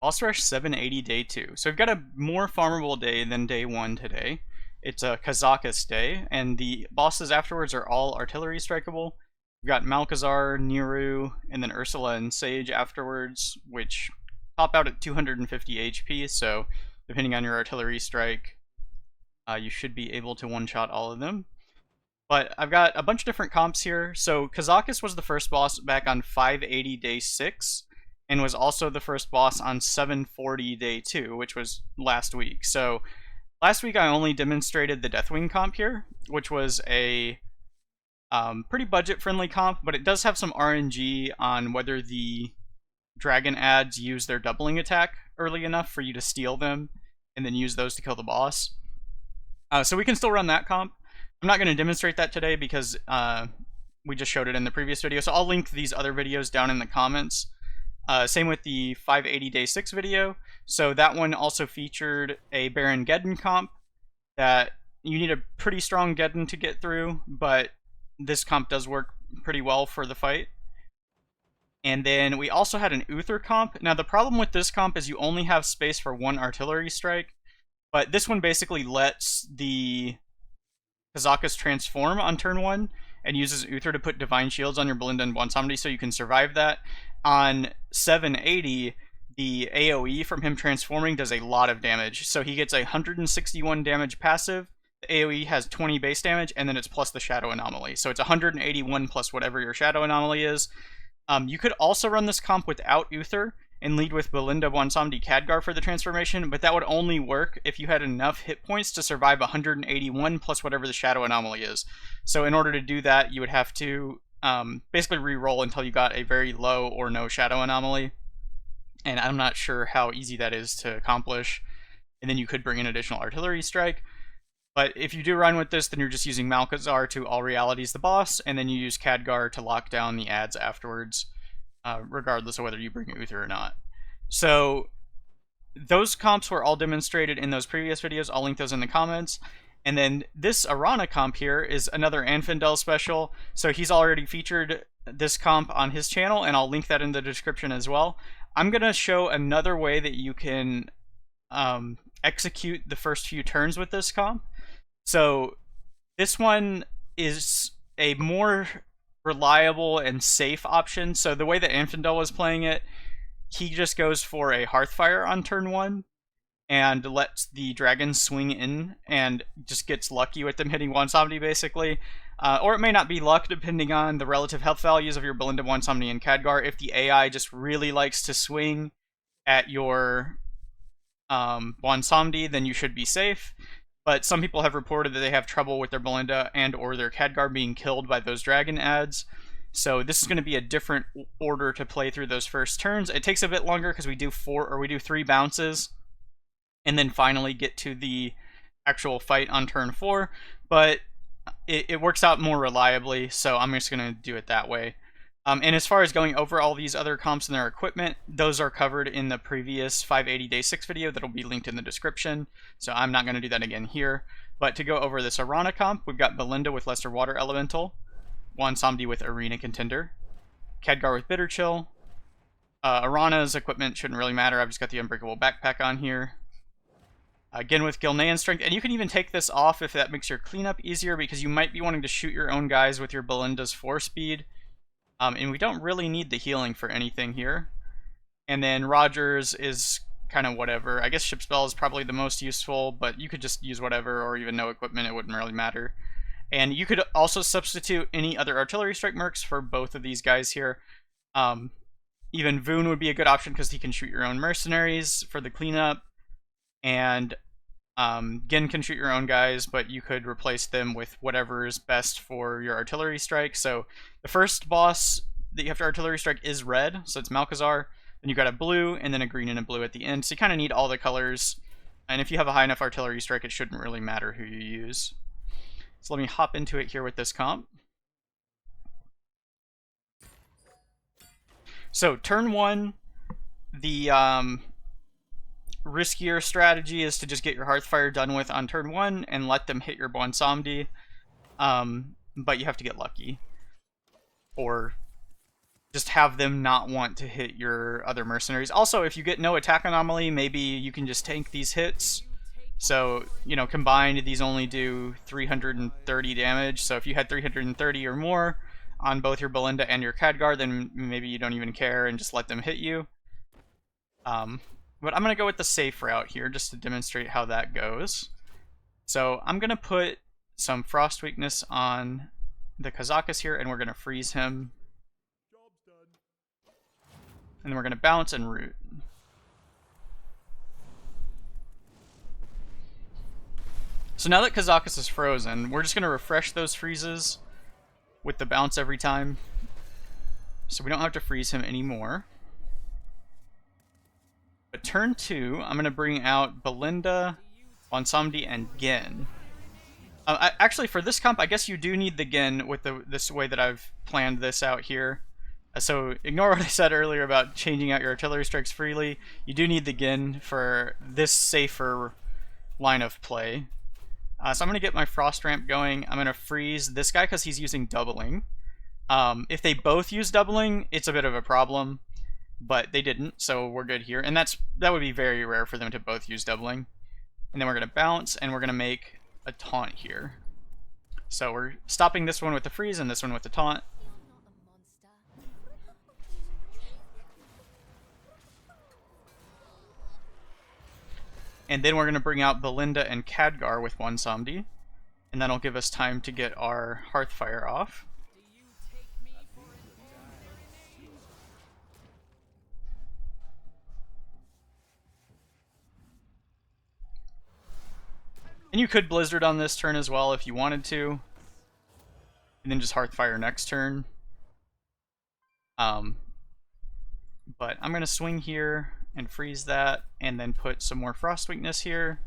Boss Rush 780 day 2. So we've got a more farmable day than day 1 today. It's a Kazakus day, and the bosses afterwards are all artillery strikeable. We've got Malchezaar, Neeru, and then Ursula and Sayge afterwards, which top out at 250 HP, so depending on your artillery strike, you should be able to one-shot all of them. But I've got a bunch of different comps here. So Kazakus was the first boss back on 580 day 6, and was also the first boss on 740 day 2, which was last week. So last week I only demonstrated the Deathwing comp here, which was a pretty budget-friendly comp, but it does have some RNG on whether the dragon adds use their doubling attack early enough for you to steal them, and then use those to kill the boss. So we can still run that comp. I'm not going to demonstrate that today because we just showed it in the previous video, so I'll link these other videos down in the comments. Same with the 580 day 6 video. So that one also featured a Baron Geddon comp that you need a pretty strong Geddon to get through, but this comp does work pretty well for the fight. And then we also had an Uther comp. Now the problem with this comp is you only have space for one artillery strike, but this one basically lets the Kazakus transform on turn 1 and uses Uther to put Divine Shields on your Balinda and Bwonsamdi so you can survive that. On 780, the AoE from him transforming does a lot of damage. So he gets 161 damage passive, the AoE has 20 base damage, and then it's plus the Shadow Anomaly. So it's 181 plus whatever your Shadow Anomaly is. You could also run this comp without Uther and lead with Balinda, Bwonsamdi, Khadgar for the transformation, but that would only work if you had enough hit points to survive 181 plus whatever the Shadow Anomaly is. So in order to do that, you would have to basically re-roll until you got a very low or no Shadow Anomaly, and I'm not sure how easy that is to accomplish. And then you could bring in additional artillery strike. But if you do run with this, then you're just using Malchezaar to All Realities the boss, and then you use Khadgar to lock down the adds afterwards, regardless of whether you bring Uther or not. So those comps were all demonstrated in those previous videos. I'll link those in the comments. And then this Aranna comp here is another Anfindel special. So he's already featured this comp on his channel, and I'll link that in the description as well. I'm going to show another way that you can execute the first few turns with this comp. So this one is a more reliable and safe option. So the way that Anfindel was playing it, he just goes for a Hearthfire on turn 1 and lets the dragons swing in and just gets lucky with them hitting Bwonsamdi basically. Or it may not be luck depending on the relative health values of your Balinda, Bwonsamdi, and Khadgar. If the AI just really likes to swing at your Bwonsamdi, then you should be safe. But some people have reported that they have trouble with their Balinda and or their Khadgar being killed by those dragon adds. So this is going to be a different order to play through those first turns. It takes a bit longer because we do 3 bounces and then finally get to the actual fight on turn 4. But it works out more reliably, so I'm just going to do it that way. And as far as going over all these other comps and their equipment, those are covered in the previous 580 day 6 video that'll be linked in the description, so I'm not going to do that again here. But to go over this Aranna comp, we've got Balinda with Lesser Water Elemental, Bwonsamdi with Arena Contender, Khadgar with Bitter Chill. Aranna's equipment shouldn't really matter, I've just got the Unbreakable Backpack on here. Again with Gilnean Strength, and you can even take this off if that makes your cleanup easier, because you might be wanting to shoot your own guys with your Balinda's 4 speed. And we don't really need the healing for anything here. And then Rogers is kind of whatever. I guess Ship Spell is probably the most useful, but you could just use whatever or even no equipment, it wouldn't really matter. And you could also substitute any other Artillery Strike mercs for both of these guys here. Even Voon would be a good option because he can shoot your own mercenaries for the cleanup. And Genn can shoot your own guys, but you could replace them with whatever is best for your artillery strike. So the first boss that you have to artillery strike is red, so it's Malchezaar. Then you've got a blue, and then a green and a blue at the end. So you kind of need all the colors. And if you have a high enough artillery strike, it shouldn't really matter who you use. So let me hop into it here with this comp. So turn 1, the riskier strategy is to just get your Hearthfire done with on turn 1 and let them hit your Bwonsamdi, but you have to get lucky. Or just have them not want to hit your other mercenaries. Also, if you get no attack anomaly, maybe you can just tank these hits. So, you know, combined, these only do 330 damage. So if you had 330 or more on both your Balinda and your Khadgar, then maybe you don't even care and just let them hit you. But I'm going to go with the safe route here just to demonstrate how that goes. So I'm going to put some Frost Weakness on the Kazakus here, and we're going to freeze him. And then we're going to bounce and root. So now that Kazakus is frozen, we're just going to refresh those freezes with the bounce every time. So we don't have to freeze him anymore. But turn 2, I'm going to bring out Balinda, Bwonsamdi, and Genn. Actually, for this comp, I guess you do need the Genn with this way that I've planned this out here. So ignore what I said earlier about changing out your artillery strikes freely. You do need the Genn for this safer line of play. So I'm going to get my Frost Ramp going. I'm going to freeze this guy because he's using doubling. If they both use doubling, it's a bit of a problem. But they didn't, so we're good here. And that would be very rare for them to both use doubling. And then we're going to bounce, and we're going to make a taunt here. So we're stopping this one with the freeze and this one with the taunt. And then we're going to bring out Balinda and Khadgar with Bwonsamdi. And that'll give us time to get our Hearthfire off. And you could Blizzard on this turn as well if you wanted to. And then just Hearthfire next turn. But I'm going to swing here and freeze that, and then put some more Frost Weakness here.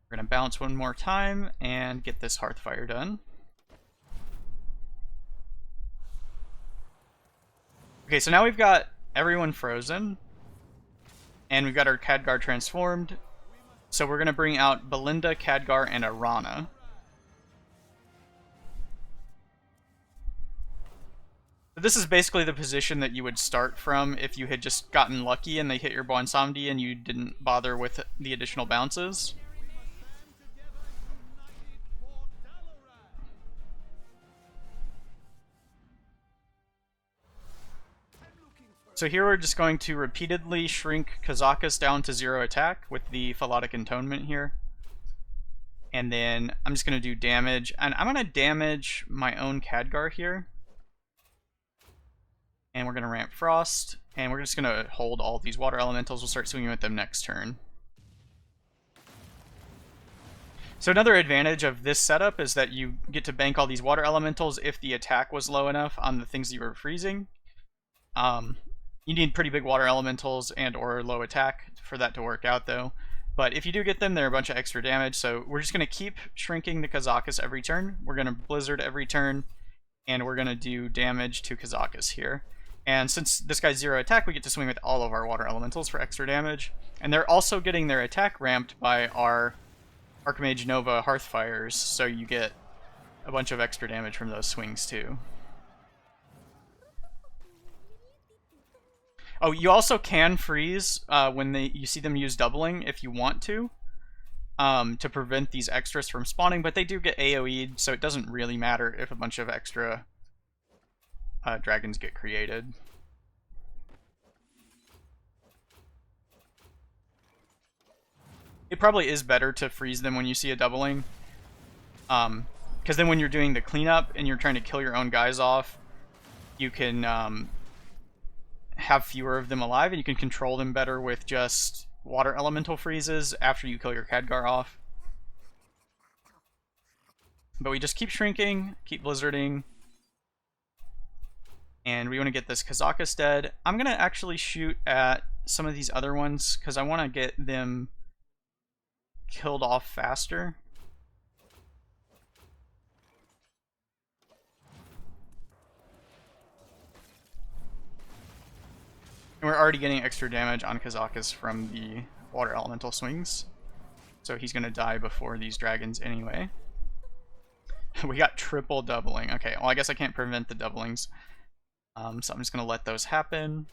We're going to bounce one more time and get this Hearthfire done. Okay, so now we've got everyone frozen, and we've got our Khadgar transformed. So we're going to bring out Balinda, Khadgar, and Aranna. This is basically the position that you would start from if you had just gotten lucky and they hit your Bwonsamdi and you didn't bother with the additional bounces. So here we're just going to repeatedly shrink Kazakus down to 0 attack with the Philotic Entonement here. And then I'm just going to do damage. And I'm going to damage my own Khadgar here. And we're going to ramp Frost, and we're just going to hold all these water elementals. We'll start swinging with them next turn. So another advantage of this setup is that you get to bank all these water elementals if the attack was low enough on the things that you were freezing. You need pretty big water elementals and or low attack for that to work out though. But if you do get them, they're a bunch of extra damage, so we're just going to keep shrinking the Kazakus every turn. We're going to Blizzard every turn, and we're going to do damage to Kazakus here. And since this guy's 0 attack, we get to swing with all of our water elementals for extra damage. And they're also getting their attack ramped by our Archmage Nova Hearthfires, so you get a bunch of extra damage from those swings too. Oh, you also can freeze when you see them use doubling if you want to prevent these extras from spawning, but they do get AoE'd, so it doesn't really matter if a bunch of extra dragons get created. It probably is better to freeze them when you see a doubling, because then when you're doing the cleanup and you're trying to kill your own guys off, you can have fewer of them alive, and you can control them better with just water elemental freezes after you kill your Khadgar off. But we just keep shrinking, keep blizzarding, and we want to get this Kazakus dead. I'm going to actually shoot at some of these other ones because I want to get them killed off faster. And we're already getting extra damage on Kazakus from the water elemental swings, so he's going to die before these dragons anyway. We got triple doubling. Okay, well I guess I can't prevent the doublings. So I'm just going to let those happen.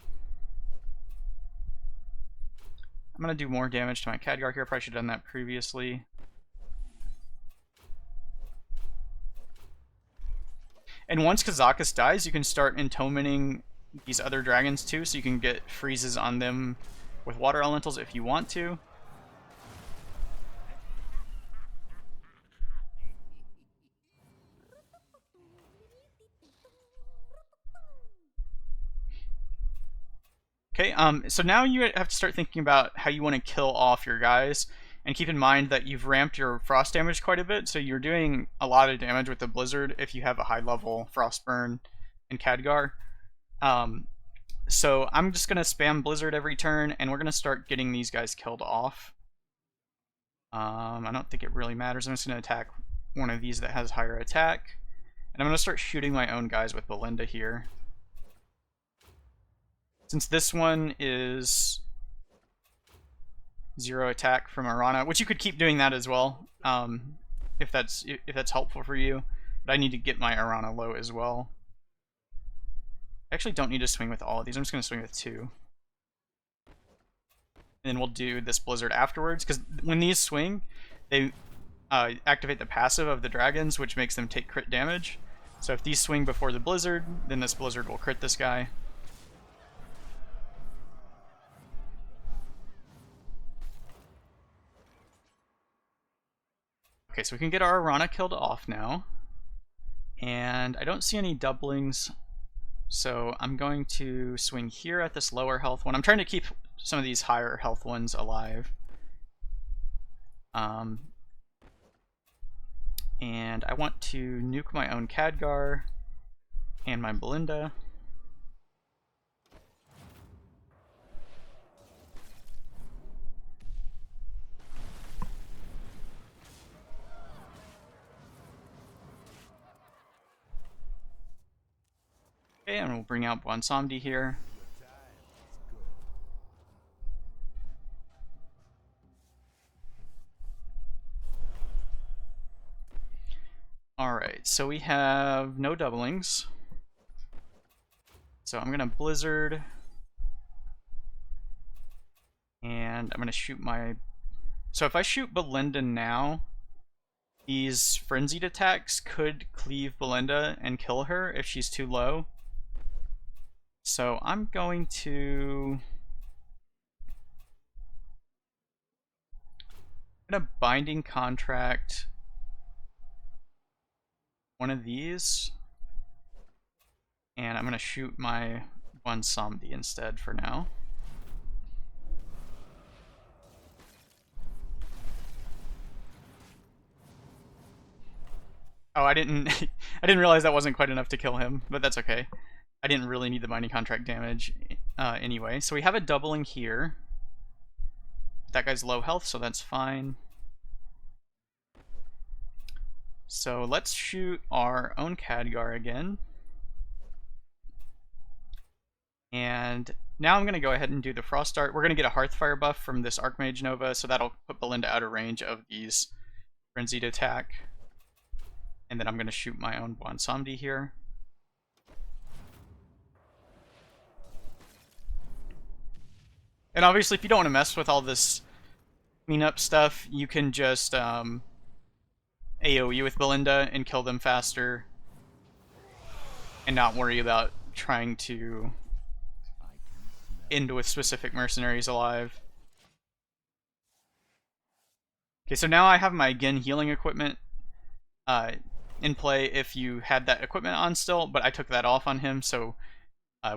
I'm going to do more damage to my Khadgar here. Probably should have done that previously. And once Kazakus dies, you can start entombing these other dragons too, so you can get freezes on them with water elementals if you want to. Okay, so now you have to start thinking about how you want to kill off your guys. And keep in mind that you've ramped your frost damage quite a bit, so you're doing a lot of damage with the blizzard if you have a high level frostburn in Khadgar. So I'm just going to spam blizzard every turn, and we're going to start getting these guys killed off. I don't think it really matters. I'm just going to attack one of these that has higher attack. And I'm going to start shooting my own guys with Balinda here. Since this one is 0 attack from Aranna, which you could keep doing that as well, if that's helpful for you. But I need to get my Aranna low as well. I actually don't need to swing with all of these. I'm just going to swing with 2. And then we'll do this blizzard afterwards, because when these swing, they activate the passive of the dragons, which makes them take crit damage. So if these swing before the blizzard, then this blizzard will crit this guy. Okay, so we can get our Aranna killed off now. And I don't see any doublings, so I'm going to swing here at this lower health one. I'm trying to keep some of these higher health ones alive. And I want to nuke my own Khadgar and my Balinda. Okay, and we'll bring out Bwonsamdi here. Alright, so we have no doublings. So I'm going to Blizzard. And I'm going to shoot my... So if I shoot Balinda now, these frenzied attacks could cleave Balinda and kill her if she's too low. So I'm going to... Binding Contract one of these, and I'm going to shoot my Bwonsamdi instead for now. Oh, I didn't realize that wasn't quite enough to kill him, but that's okay. I didn't really need the binding contract damage anyway. So we have a doubling here. That guy's low health, so that's fine. So let's shoot our own Khadgar again. And now I'm going to go ahead and do the Frost Dart. We're going to get a Hearthfire buff from this Archmage Nova, so that'll put Balinda out of range of these Frenzied attack. And then I'm going to shoot my own Bwonsamdi here. And obviously, if you don't want to mess with all this cleanup stuff, you can just AoE with Balinda and kill them faster. And not worry about trying to end with specific mercenaries alive. Okay, so now I have my Genn healing equipment in play if you had that equipment on still, but I took that off on him, so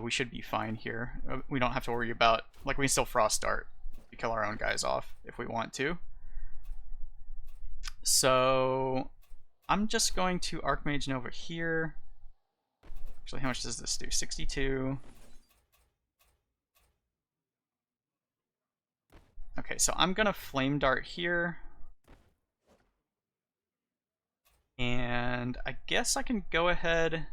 we should be fine here. We don't have to worry about, like, we can still Frost Dart to kill our own guys off if we want to. So I'm just going to Archmage Nova here. Actually, how much does this do? 62. Okay, so I'm gonna Flame Dart here. And I guess I can go ahead...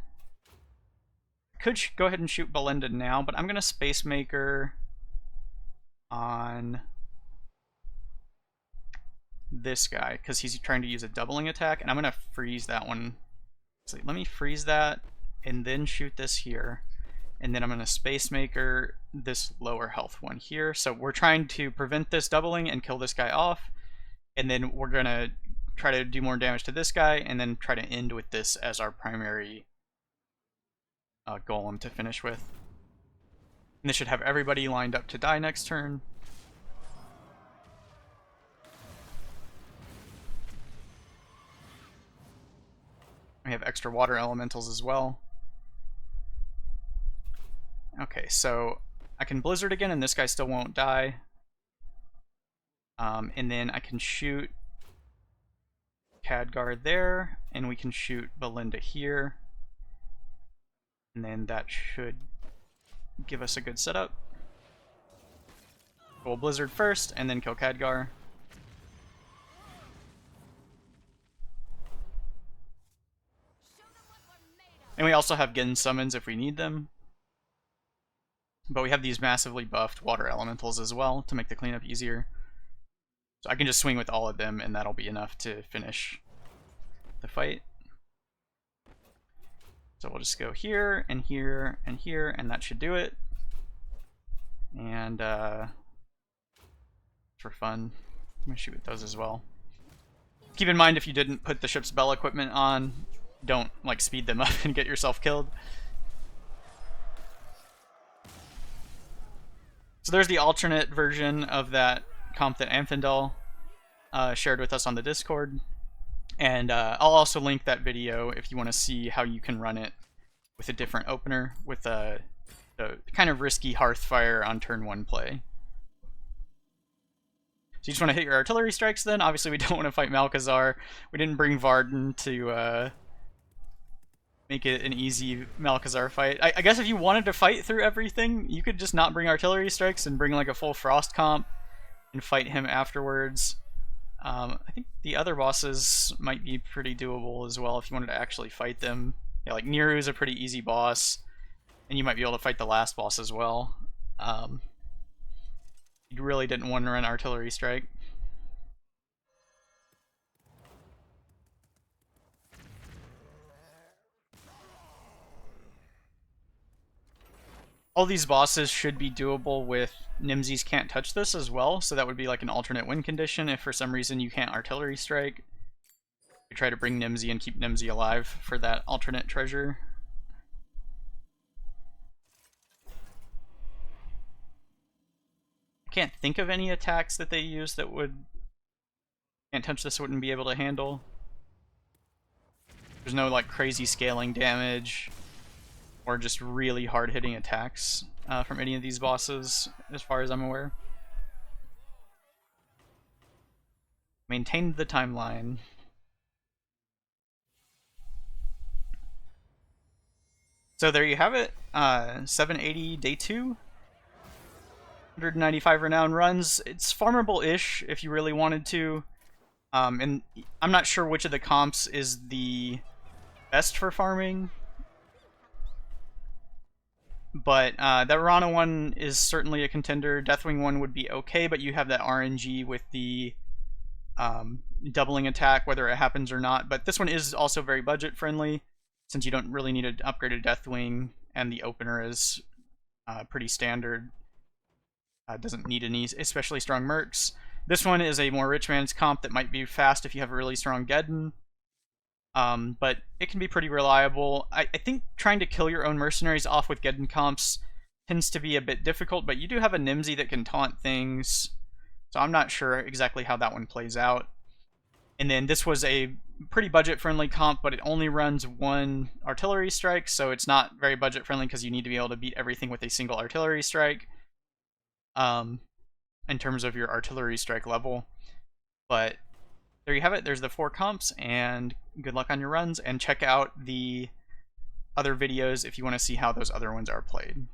Could go ahead and shoot Balinda now, but I'm gonna Space Maker on this guy because he's trying to use a doubling attack, and I'm gonna freeze that one. So let me freeze that and then shoot this here. And then I'm going to Space Maker this lower health one here. So we're trying to prevent this doubling and kill this guy off. And then we're going to try to do more damage to this guy, and then try to end with this as our primary golem to finish with. And this should have everybody lined up to die next turn. We have extra water elementals as well. Okay, so I can Blizzard again, and this guy still won't die. And then I can shoot Khadgar there, and we can shoot Balinda here. And then that should give us a good setup. We'll Blizzard first, and then kill Khadgar. And we also have Genn summons if we need them. But we have these massively buffed water elementals as well to make the cleanup easier. So I can just swing with all of them, and that'll be enough to finish the fight. So we'll just go here, and here, and here, and that should do it. And for fun, I'm going to shoot with those as well. Keep in mind, if you didn't put the ship's bell equipment on, don't like speed them up and get yourself killed. So there's the alternate version of that comp that Amphindel shared with us on the Discord. And I'll also link that video if you want to see how you can run it with a different opener, with the kind of risky Hearthfire on turn 1 play. So you just want to hit your artillery strikes then. Obviously we don't want to fight Malchezaar. We didn't bring Varden to make it an easy Malchezaar fight. I guess if you wanted to fight through everything, you could just not bring artillery strikes and bring like a full Frost comp and fight him afterwards. I think the other bosses might be pretty doable as well if you wanted to actually fight them. Yeah, like Neeru is a pretty easy boss, and you might be able to fight the last boss as well. You really didn't want to run artillery strike. All these bosses should be doable with Nemsy's Can't Touch This as well, so that would be like an alternate win condition if for some reason you can't artillery strike. You try to bring Nemsy and keep Nemsy alive for that alternate treasure. I can't think of any attacks that they use that would Can't Touch This wouldn't be able to handle. There's no like crazy scaling damage or just really hard-hitting attacks from any of these bosses, as far as I'm aware. Maintained the timeline. So there you have it. 780 day 2. 195 renown runs. It's farmable-ish if you really wanted to. And I'm not sure which of the comps is the best for farming. But that Aranna one is certainly a contender. Deathwing one would be okay, but you have that RNG with the doubling attack, whether it happens or not. But this one is also very budget friendly, since you don't really need an upgraded Deathwing, and the opener is pretty standard. Doesn't need any especially strong mercs. This one is a more rich man's comp that might be fast if you have a really strong Geddon. But it can be pretty reliable. I think trying to kill your own mercenaries off with Geddon comps tends to be a bit difficult, but you do have a Nemsy that can taunt things, so I'm not sure exactly how that one plays out. And then this was a pretty budget-friendly comp, but it only runs one artillery strike, so it's not very budget-friendly because you need to be able to beat everything with a single artillery strike in terms of your artillery strike level. But there you have it. There's the 4 comps, and good luck on your runs, and check out the other videos if you want to see how those other ones are played.